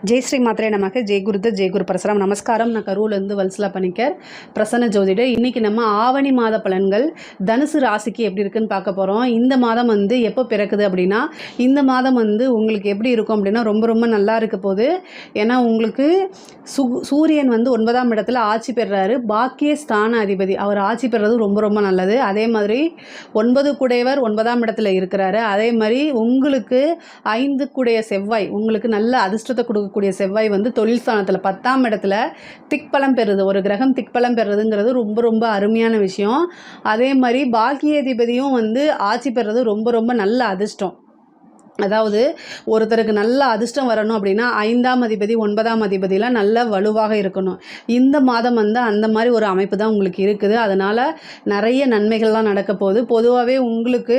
ஜெய் ஸ்ரீ மாத்திரை நமக்கு ஜெய் குரு பரசுராம். நமஸ்காரம். நான் கரூர்லேருந்து வல்சலா பணிக்கர், பிரசன்ன ஜோதிடர். இன்றைக்கி நம்ம ஆவணி மாத பலன்கள் தனுசு ராசிக்கு எப்படி இருக்குன்னு பார்க்க போகிறோம். இந்த மாதம் எப்போ பிறக்குது அப்படின்னா, இந்த மாதம் உங்களுக்கு எப்படி இருக்கும் அப்படின்னா ரொம்ப ரொம்ப நல்லா இருக்க போகுது. ஏன்னா உங்களுக்கு சூரியன் 9ஆம் இடத்துல ஆட்சி பெறுறாரு. பாக்கிய ஸ்தான அதிபதி அவர் ஆட்சி பெறுறது ரொம்ப ரொம்ப நல்லது. அதே மாதிரி 9 குடையவர் 9ஆம் இடத்துல இருக்கிறாரு. அதே மாதிரி உங்களுக்கு 5 குடைய செவ்வாய் உங்களுக்கு நல்ல அதிர்ஷ்டத்தை கொடுக்கக்கூடிய செவ்வாய் தொழில் ஸ்தானத்தில் 10ஆம் இடத்துல திக்பலம் பெறுது. ஒரு கிரகம் திக்பலம் பெறுறதுங்கிறது ரொம்ப ரொம்ப அருமையான விஷயம். அதே மாதிரி பாக்கியாதிபதியும் ஆட்சி பெறுறது ரொம்ப ரொம்ப நல்ல அதிர்ஷ்டம். அதாவது ஒருத்தருக்கு நல்ல அதிர்ஷ்டம் வரணும் அப்படின்னா 5ஆம் அதிபதி 9ஆம் அதிபதிலாம் நல்ல வலுவாக இருக்கணும். இந்த மாதம் அந்த மாதிரி ஒரு அமைப்பு தான் உங்களுக்கு இருக்குது. அதனால் நிறைய நன்மைகள்லாம் நடக்க போகுது. பொதுவாகவே உங்களுக்கு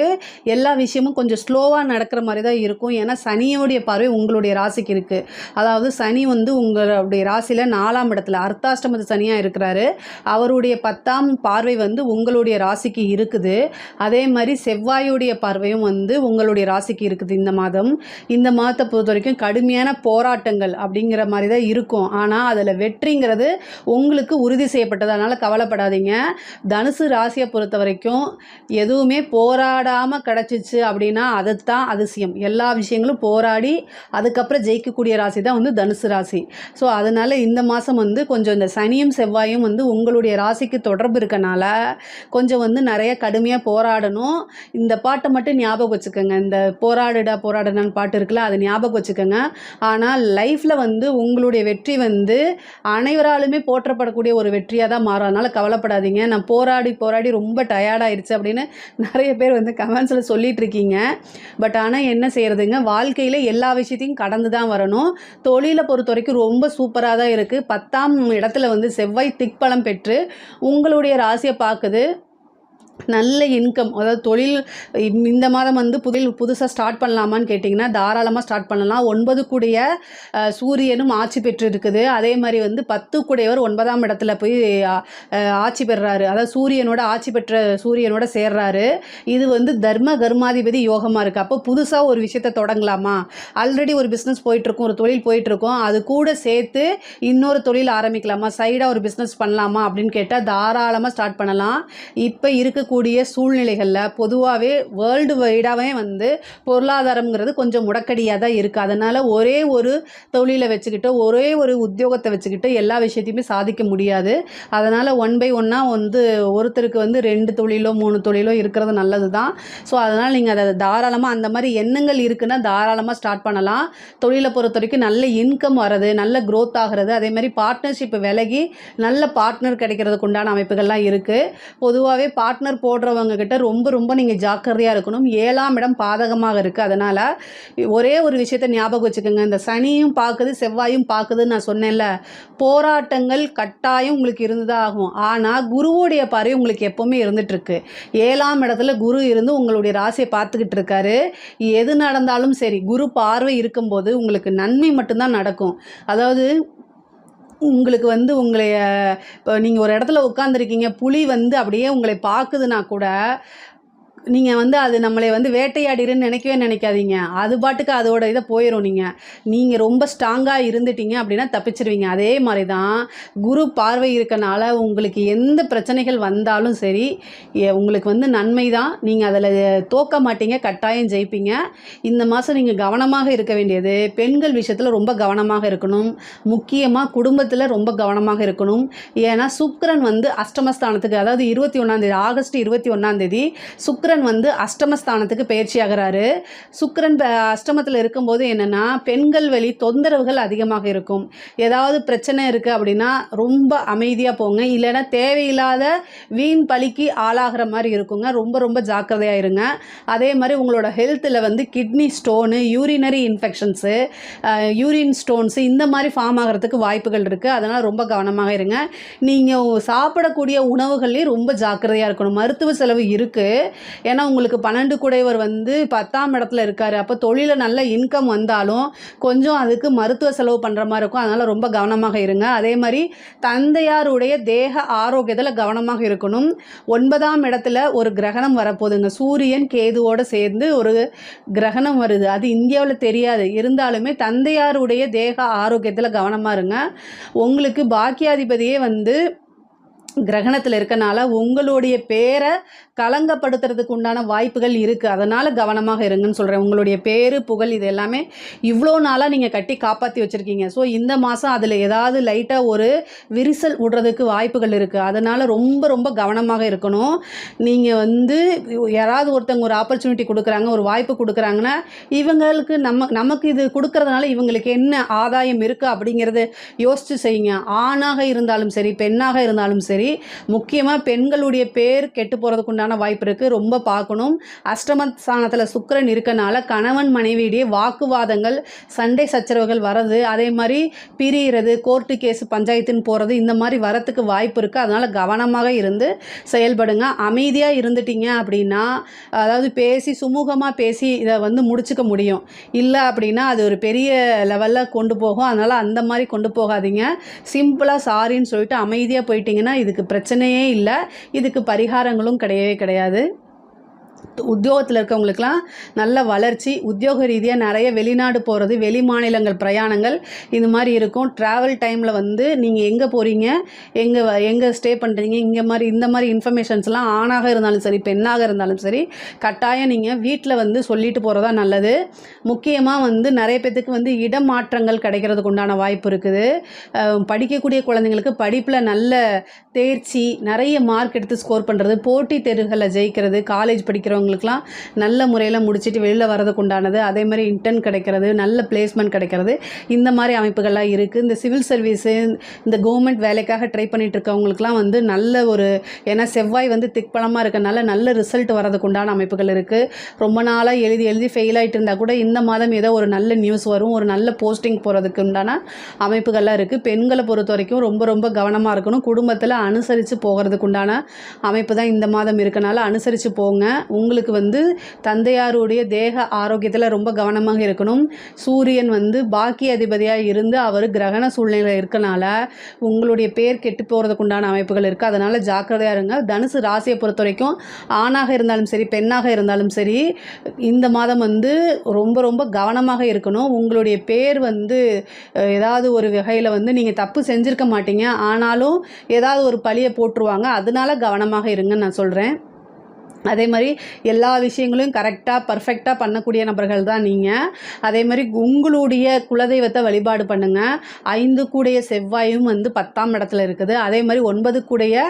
எல்லா விஷயமும் கொஞ்சம் ஸ்லோவாக நடக்கிற மாதிரி தான் இருக்கும். ஏன்னா சனியோடைய பார்வை உங்களுடைய ராசிக்கு இருக்குது. அதாவது சனி உங்களுடைய ராசியில் 4ஆம் இடத்துல அர்த்தாஷ்டமத்து சனியாக இருக்கிறாரு. அவருடைய 10ஆம் பார்வை உங்களுடைய ராசிக்கு இருக்குது. அதே மாதிரி செவ்வாயுடைய பார்வையும் உங்களுடைய ராசிக்கு இருக்குது. இந்த மாதத்தை பொறுத்த வரைக்கும் கடுமையான போராட்டங்கள் அப்படிங்கிற மாதிரி தான் இருக்கும். ஆனால் அதில் வெற்றிங்கிறது உங்களுக்கு உறுதி செய்யப்பட்டது. அதனால் கவலைப்படாதீங்க. தனுசு ராசியை பொறுத்த வரைக்கும் எதுவுமே போராடாமல் கிடச்சிச்சு அப்படின்னா அதுதான் அதிசயம். எல்லா விஷயங்களும் போராடி அதுக்கப்புறம் ஜெயிக்கக்கூடிய ராசி தான் தனுசு ராசி. ஸோ அதனால் இந்த மாதம் கொஞ்சம் இந்த சனியும் செவ்வாயும் உங்களுடைய ராசிக்கு தொடர்பு இருக்கனால கொஞ்சம் நிறைய கடுமையாக போராடணும். இந்த பாட்டை மட்டும் ஞாபகம் வச்சுக்கோங்க. இந்த போராடுனான்னு பாட்டு இருக்குல்ல, அதை ஞாபகம் வச்சுக்கோங்க. ஆனால் லைஃப்பில் உங்களுடைய வெற்றி அனைவராலுமே போற்றப்படக்கூடிய ஒரு வெற்றியாக தான் மாறும். அதனால் கவலைப்படாதீங்க. நான் போராடி ரொம்ப டயர்டாயிருச்சு அப்படின்னு நிறைய பேர் கமெண்ட்ஸில் சொல்லிட்டு இருக்கீங்க. பட் ஆனால் என்ன செய்கிறதுங்க, வாழ்க்கையில் எல்லா விஷயத்தையும் கடந்து தான் வரணும். தொழிலை பொறுத்த வரைக்கும் ரொம்ப சூப்பராக தான் இருக்குது. 10ஆம் இடத்துல செவ்வாய் திக்பலம் பெற்று உங்களுடைய ராசியை பார்க்குது. நல்ல இன்கம், அதாவது தொழில் இந்த மாதம் புதுசாக ஸ்டார்ட் பண்ணலாமான்னு கேட்டிங்கன்னா தாராளமாக ஸ்டார்ட் பண்ணலாம். 9 கூடிய சூரியனும் ஆட்சி பெற்று இருக்குது. அதே மாதிரி 10 கூடையவர் 9ஆம் இடத்துல போய் ஆட்சி பெறுறாரு. அதாவது சூரியனோட ஆட்சி பெற்ற சூரியனோட சேர்றாரு. இது தர்ம கர்மாதிபதி யோகமாக இருக்குது. அப்போ புதுசாக ஒரு விஷயத்தை தொடங்கலாமா, ஆல்ரெடி ஒரு பிஸ்னஸ் போயிட்டுருக்கும், ஒரு தொழில் போயிட்டுருக்கோம், அது கூட சேர்த்து இன்னொரு தொழில் ஆரம்பிக்கலாமா, சைடாக ஒரு பிஸ்னஸ் பண்ணலாமா அப்படின்னு கேட்டால் தாராளமாக ஸ்டார்ட் பண்ணலாம். இப்போ இருக்கக்கூடிய சூழ்நிலைகளில் பொதுவாகவே வேர்ல்டு வைடாகவே பொருளாதாரங்கிறது கொஞ்சம் முடக்கடியாக தான் இருக்குது. அதனால் ஒரே ஒரு தொழிலை வச்சுக்கிட்டு ஒரே ஒரு உத்தியோகத்தை வச்சுக்கிட்டு எல்லா விஷயத்தையுமே சாதிக்க முடியாது. அதனால் ஒன் பை ஒன்னாக ஒருத்தருக்கு 2 தொழிலோ 3 தொழிலோ இருக்கிறது நல்லது தான். ஸோ அதனால் நீங்கள் அதை தாராளமாக அந்த மாதிரி எண்ணங்கள் இருக்குன்னா தாராளமாக ஸ்டார்ட் பண்ணலாம். தொழிலை பொறுத்த வரைக்கும் நல்ல இன்கம் வர்றது, நல்ல க்ரோத் ஆகிறது. அதே மாதிரி பார்ட்னர்ஷிப் விலகி நல்ல பார்ட்னர் கிடைக்கிறதுக்கு உண்டான அமைப்புகள்லாம் இருக்குது. பொதுவாகவே பார்ட்னர் போடுறவங்க கிட்ட ரொம்ப ரொம்ப நீங்கள் ஜாக்கிரதையாக இருக்கணும். 7ஆம் இடம் பாதகமாக இருக்குது. அதனால் ஒரே ஒரு விஷயத்தை ஞாபகம் வச்சுக்கோங்க. இந்த சனியும் பார்க்குது செவ்வாயும் பார்க்குதுன்னு நான் சொன்னேன்ல, போராட்டங்கள் கட்டாயம் உங்களுக்கு இருந்துதான் ஆகும். ஆனால் குருவோடைய பார்வை உங்களுக்கு எப்போவுமே இருந்துகிட்ருக்கு. 7ஆம் இடத்துல குரு இருந்து உங்களுடைய ராசியை பார்த்துக்கிட்டு இருக்காரு. எது நடந்தாலும் சரி குரு பார்வை இருக்கும்போது உங்களுக்கு நன்மை மட்டும்தான் நடக்கும். அதாவது உங்களுக்கு உங்களைய இப்போ நீங்கள் ஒரு இடத்துல உட்காந்துருக்கீங்க, புலி அப்படியே உங்களை பார்க்குதுன்னா கூட நீங்கள் அது நம்மளை வேட்டையாடிருன்னு நினைக்கவே நினைக்காதீங்க. அது பாட்டுக்கு அதோட இதை போயிடும். நீங்கள் ரொம்ப ஸ்ட்ராங்காக இருந்துட்டீங்க அப்படின்னா தப்பிச்சிருவீங்க. அதே மாதிரி தான் குரு பார்வை இருக்கனால உங்களுக்கு எந்த பிரச்சனைகள் வந்தாலும் சரி உங்களுக்கு நன்மை தான். நீங்கள் அதில் தோக்க மாட்டீங்க, கட்டாயம் ஜெயிப்பீங்க. இந்த மாதம் நீங்கள் கவனமாக இருக்க வேண்டியது பெண்கள் விஷயத்தில் ரொம்ப கவனமாக இருக்கணும். முக்கியமாக குடும்பத்தில் ரொம்ப கவனமாக இருக்கணும். ஏன்னா சுக்கிரன் அஷ்டமஸ்தானத்துக்கு, அதாவது 21ஆம் தேதி ஆகஸ்ட் 21ஆம் தேதி சுக்கிரன் அஷ்டமஸ்தானத்துக்கு பயிற்சி ஆகிறாரு. சுக்கிரன் அஷ்டமத்தில் இருக்கும்போது என்னென்னா பெண்கள் வழி தொந்தரவுகள் அதிகமாக இருக்கும். ஏதாவது பிரச்சனை இருக்குது அப்படின்னா ரொம்ப அமைதியாக போங்க. இல்லைன்னா தேவையில்லாத வீண் பலிக்கு ஆளாகிற மாதிரி இருக்குங்க. ரொம்ப ரொம்ப ஜாக்கிரதையாக இருங்க. அதே மாதிரி உங்களோட ஹெல்த்தில் kidney stone, urinary infections, urine stones இந்த மாதிரி ஃபார்ம் ஆகிறதுக்கு வாய்ப்புகள் இருக்குது. அதனால் ரொம்ப கவனமாக இருங்க. நீங்கள் சாப்பிடக்கூடிய உணவுகள்லேயும் ரொம்ப ஜாக்கிரதையாக இருக்கணும். மருத்துவ செலவு இருக்குது. ஏன்னா உங்களுக்கு 12 குடையவர் வந்து 10ஆம் இடத்துல இருக்கார். அப்போ தொழிலில் நல்ல இன்கம் வந்தாலும் கொஞ்சம் அதுக்கு மருத்துவ செலவு பண்ணுற மாதிரி இருக்கும். அதனால் ரொம்ப கவனமாக இருங்க. அதே மாதிரி தந்தையாருடைய தேக ஆரோக்கியத்தில் கவனமாக இருக்கணும். 9ஆம் இடத்துல ஒரு கிரகணம் வரப்போகுதுங்க. சூரியன் கேதுவோடு சேர்ந்து ஒரு கிரகணம் வருது. அது இந்தியாவில் தெரியாது. இருந்தாலுமே தந்தையாருடைய தேக ஆரோக்கியத்தில் கவனமாக இருங்க. உங்களுக்கு பாக்கியாதிபதியே வந்து கிரகணத்தில் இருக்கனால உங்களுடைய பேரை களங்கப்படுத்துறதுக்கு உண்டான வாய்ப்புகள் இருக்குது. அதனால் கவனமாக இருங்கன்னு சொல்கிறேன். உங்களுடைய பேர் புகழ் இது எல்லாமே இவ்வளோ நாளாக நீங்கள் கட்டி காப்பாற்றி வச்சுருக்கீங்க. ஸோ இந்த மாதம் அதில் ஏதாவது லைட்டாக ஒரு விரிசல் விடுறதுக்கு வாய்ப்புகள் இருக்குது. அதனால் ரொம்ப ரொம்ப கவனமாக இருக்கணும். நீங்கள் வந்து யாராவது ஒருத்தவங்க ஒரு ஆப்பர்ச்சுனிட்டி கொடுக்குறாங்க, ஒரு வாய்ப்பு கொடுக்குறாங்கன்னா இவங்களுக்கு நமக்கு இது கொடுக்கறதுனால இவங்களுக்கு என்ன ஆதாயம் இருக்குது அப்படிங்கிறத யோசித்து செய்யுங்க. ஆணாக இருந்தாலும் சரி, பெண்ணாக இருந்தாலும் சரி, முக்கியமாக பெண்களுடைய பேர் கெட்டு போகிறதுக்கு உண்டான வாய்ப்பு இருக்குது. ரொம்ப பார்க்கணும். அஷ்டமஸ்தானத்தில் சுக்கிரன் இருக்கனால கணவன் மனைவியிடையே வாக்குவாதங்கள், சண்டை சச்சரவுகள் வரது, அதே மாதிரி பிரிகிறது, கோர்ட்டு கேஸ் பஞ்சாயத்துன்னு போகிறது, இந்த மாதிரி வரத்துக்கு வாய்ப்பு இருக்குது. அதனால் கவனமாக இருந்து செயல்படுங்க. அமைதியாக இருந்துட்டீங்க அப்படின்னா, அதாவது பேசி சுமூகமாக பேசி இதை வந்து முடிச்சுக்க முடியும். இல்லை அப்படின்னா அது ஒரு பெரிய லெவலில் கொண்டு போகும். அதனால் அந்த மாதிரி கொண்டு போகாதீங்க. சிம்பிளாக சாரின்னு சொல்லிட்டு அமைதியாக போயிட்டீங்கன்னா இதுக்கு பிரச்சனையே இல்லை. இதுக்கு பரிகாரங்களும் கிடையவே கிடையாது. உத்தியோகத்தில் இருக்கவங்களுக்கெல்லாம் நல்ல வளர்ச்சி, உத்தியோக ரீதியாக நிறைய வெளிநாடு போகிறது, வெளி மாநிலங்கள் பிரயாணங்கள் இது மாதிரி இருக்கும். ட்ராவல் டைமில் வந்து நீங்கள் எங்கே போகிறீங்க, எங்கே ஸ்டே பண்ணுறீங்க, இந்த மாதிரி இன்ஃபர்மேஷன்ஸ்லாம் ஆணாக இருந்தாலும் சரி, பெண்ணாக இருந்தாலும் சரி, கட்டாயம் நீங்கள் வீட்டில் வந்து சொல்லிட்டு போகிறதா நல்லது. முக்கியமாக வந்து நிறைய பேத்துக்கு வந்து இடமாற்றங்கள் கிடைக்கிறதுக்கு உண்டான வாய்ப்பு இருக்குது. படிக்கக்கூடிய குழந்தைங்களுக்கு படிப்பில் நல்ல தேர்ச்சி, நிறைய மார்க் எடுத்து ஸ்கோர் பண்ணுறது, போட்டித் தேர்வுகளில் ஜெயிக்கிறது, காலேஜ் படிக்கிறவங்களுக்குலாம் நல்ல முறையில் முடிச்சுட்டு வெளியில் வரதுக்கு உண்டானது, அதே மாதிரி இன்டர்ன் கிடைக்கிறது, நல்ல பிளேஸ்மெண்ட் கிடைக்கிறது, இந்த மாதிரி அமைப்புகள்லாம் இருக்குது. இந்த சிவில் சர்வீஸு, இந்த கவர்மெண்ட் வேலைக்காக ட்ரை பண்ணிட்டு இருக்கவங்களுக்குலாம் வந்து நல்ல ஒரு, ஏன்னா செவ்வாய் வந்து திக்பலமாக இருக்கனால நல்ல ரிசல்ட் வரதுக்கு உண்டான அமைப்புகள் இருக்குது. ரொம்ப நாளாக எழுதி ஃபெயில் ஆகிட்டு இருந்தால் கூட இந்த மாதம் ஏதோ ஒரு நல்ல நியூஸ் வரும், ஒரு நல்ல போஸ்டிங் போகிறதுக்கு உண்டான அமைப்புகள்லாம் இருக்குது. பெண்களை பொறுத்த வரைக்கும் ரொம்ப ரொம்ப கவனமாக இருக்கணும். குடும்பத்தில் அனுசரித்து போகிறதுக்கு உண்டான அமைப்பு தான் இந்த மாதம் இருக்கனால அனுசரித்து போங்க. உங்களுக்கு வந்து தந்தையாருடைய தேக ஆரோக்கியத்தில் ரொம்ப கவனமாக இருக்கணும். சூரியன் வந்து பாக்கிய அதிபதியாக இருந்து அவர் கிரகண சூழ்நிலையில் இருக்கனால உங்களுடைய பேர் கெட்டு போகிறதுக்கு உண்டான அமைப்புகள் இருக்குது. அதனால் ஜாக்கிரதையாக இருங்க. தனுசு ராசியை பொறுத்த வரைக்கும் ஆணாக இருந்தாலும் சரி, பெண்ணாக இருந்தாலும் சரி, இந்த மாதம் வந்து ரொம்ப ரொம்ப கவனமாக இருக்கணும். உங்களுடைய பேர் வந்து ஏதாவது ஒரு வகையில் வந்து நீங்கள் தப்பு செஞ்சுருக்க மாட்டீங்க, ஆனாலும் ஏதாவது ஒரு பழியை போட்டுருவாங்க. அதனால கவனமாக இருங்கன்னு நான் சொல்கிறேன். அதே மாதிரி எல்லா விஷயங்களையும் கரெக்டாக பர்ஃபெக்டாக பண்ணக்கூடிய நபர்கள் தான் நீங்கள். அதே மாதிரி உங்களுடைய குலதெய்வத்தை வழிபாடு பண்ணுங்கள். 5 கூடைய செவ்வாயும் வந்து 10ஆம் இடத்துல இருக்குது. அதே மாதிரி 9 கூடைய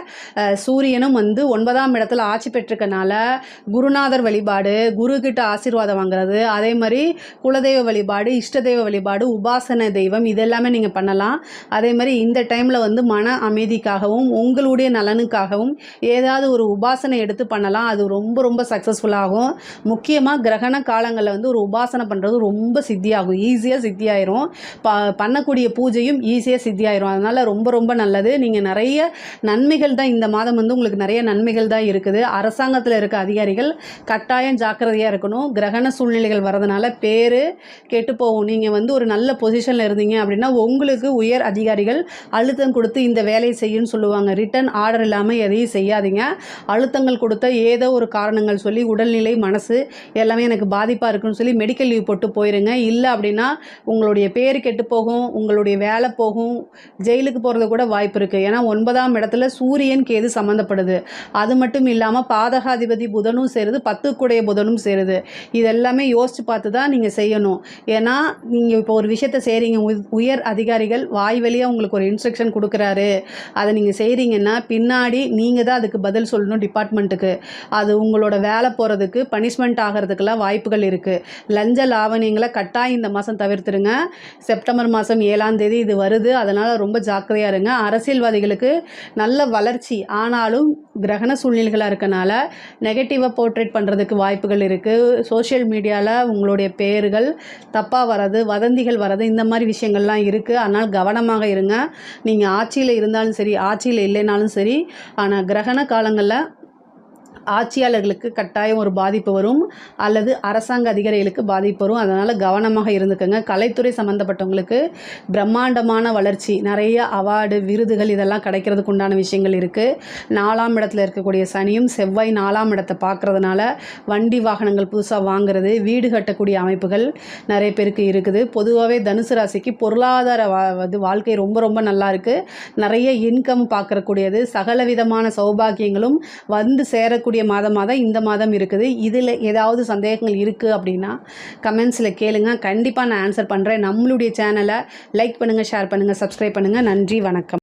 சூரியனும் வந்து 9ஆம் இடத்துல ஆட்சி பெற்றிருக்கனால குருநாதர் வழிபாடு, குருக்கிட்ட ஆசீர்வாதம் வாங்குறது, அதே மாதிரி குலதெய்வ வழிபாடு, இஷ்ட தெய்வ வழிபாடு, உபாசன தெய்வம் இதெல்லாமே நீங்கள் பண்ணலாம். அதே மாதிரி இந்த டைமில் வந்து மன அமைதிக்காகவும் உங்களுடைய நலனுக்காகவும் ஏதாவது ஒரு உபாசனை எடுத்து பண்ணலாம். அது ரொம்ப ரொம்ப சக்ஸஸ்ஃபுல்லாகும். முக்கியமாக கிரகண காலங்களில் வந்து ஒரு உபாசனை பண்ணுறது ரொம்ப சித்தியாகும், ஈஸியாக சித்தியாயிரும். பண்ணக்கூடிய பூஜையும் ஈஸியாக சித்தியாயிரும். அதனால் ரொம்ப ரொம்ப நல்லது. நீங்கள் நிறைய நன்மைகள் தான் இந்த மாதம் வந்து உங்களுக்கு நிறைய நன்மைகள் தான் இருக்குது. அரசாங்கத்தில் இருக்க அதிகாரிகள் கட்டாயம் ஜாக்கிரதையாக இருக்கணும். கிரகண சூழ்நிலைகள் வரதுனால பேர் கெட்டு போகும். நீங்கள் வந்து ஒரு நல்ல பொசிஷனில் இருந்தீங்க அப்படின்னா உங்களுக்கு உயர் அதிகாரிகள் அழுத்தம் கொடுத்து இந்த வேலையை செய்யுன்னு சொல்லுவாங்க. ரிட்டன் ஆர்டர் இல்லாமல் எதையும் செய்யாதீங்க. அழுத்தங்கள் கொடுத்த ஏதோ ஒரு காரணங்கள் சொல்லி உடல்நிலை, மனசு எல்லாமே எனக்கு பாதிப்பாக இருக்குன்னு சொல்லி மெடிக்கல் லீவ் போட்டு போயிருங்க. இல்லை அப்படின்னா உங்களுடைய பேர் கெட்டு போகும், உங்களுடைய வேலை போகும், ஜெயிலுக்கு போகிறது கூட வாய்ப்பு இருக்குது. ஏன்னா 9ஆம் இடத்துல சூரியன் கேது சம்மந்தப்படுது. அது மட்டும் இல்லாமல் பாதகாதிபதி புதனும் சேருது, 10 கூடைய புதனும் சேருது. இதெல்லாமே யோசித்து பார்த்து தான் நீங்கள் செய்யணும். ஏன்னா நீங்கள் இப்போ ஒரு விஷயத்தை செய்கிறீங்க, உயர் அதிகாரிகள் வாய் வழியாக உங்களுக்கு ஒரு இன்ஸ்ட்ரக்ஷன் கொடுக்குறாரு, அதை நீங்கள் செய்கிறீங்கன்னா பின்னாடி நீங்கள் தான் அதுக்கு பதில் சொல்லணும் டிபார்ட்மெண்ட்டுக்கு. அது உங்களோட வேலை போகிறதுக்கு பனிஷ்மெண்ட் ஆகிறதுக்கெல்லாம் வாய்ப்புகள் இருக்குது. லஞ்ச லாவணியங்களை கட்டாயம் இந்த மாதம் தவிர்த்துருங்க. செப்டம்பர் மாதம் 7ஆம் தேதி இது வருது. அதனால் ரொம்ப ஜாக்கிரதையாக இருங்க. அரசியல்வாதிகளுக்கு நல்ல வளர்ச்சி, ஆனாலும் கிரகண சூழ்நிலைகளாக இருக்கனால நெகட்டிவாக போர்ட்ரேட் பண்ணுறதுக்கு வாய்ப்புகள் இருக்குது. சோஷியல் மீடியாவில் உங்களுடைய பேர்கள் தப்பாக வர்றது, வதந்திகள் வர்றது, இந்த மாதிரி விஷயங்கள்லாம் இருக்குது. அதனால் கவனமாக இருங்க. நீங்கள் ஆட்சியில் இருந்தாலும் சரி, ஆட்சியில் இல்லைனாலும் சரி, ஆனால் கிரகண காலங்களில் ஆட்சியாளர்களுக்கு கட்டாயம் ஒரு பாதிப்பு வரும், அல்லது அரசாங்க அதிகாரிகளுக்கு பாதிப்பு வரும். அதனால் கவனமாக இருந்துக்கங்க. கலைத்துறை சம்மந்தப்பட்டவங்களுக்கு பிரம்மாண்டமான வளர்ச்சி, நிறைய அவார்டு, விருதுகள் இதெல்லாம் கிடைக்கிறதுக்கு உண்டான விஷயங்கள் இருக்குது. 4ஆம் இடத்துல இருக்கக்கூடிய சனியும் செவ்வாய் 4ஆம் இடத்தை பார்க்குறதுனால வண்டி வாகனங்கள் புதுசாக வாங்குறது, வீடு கட்டக்கூடிய அமைப்புகள் நிறைய பேருக்கு இருக்குது. பொதுவாகவே தனுசு ராசிக்கு பொருளாதார வாழ்க்கை ரொம்ப ரொம்ப நல்லா இருக்குது. நிறைய இன்கம் பார்க்கக்கூடியது, சகல விதமான சௌபாகியங்களும் வந்து சேரக்கூடிய மாதமாக தான் இந்த மாதம் இருக்குது. இதில் ஏதாவது சந்தேகங்கள் இருக்குது அப்படின்னா கமெண்ட்ஸில் கேளுங்க, கண்டிப்பாக நான் ஆன்சர் பண்ணுறேன். நம்மளுடைய சேனலை லைக் பண்ணுங்கள், ஷேர் பண்ணுங்கள், சப்ஸ்கிரைப் பண்ணுங்கள். நன்றி, வணக்கம்.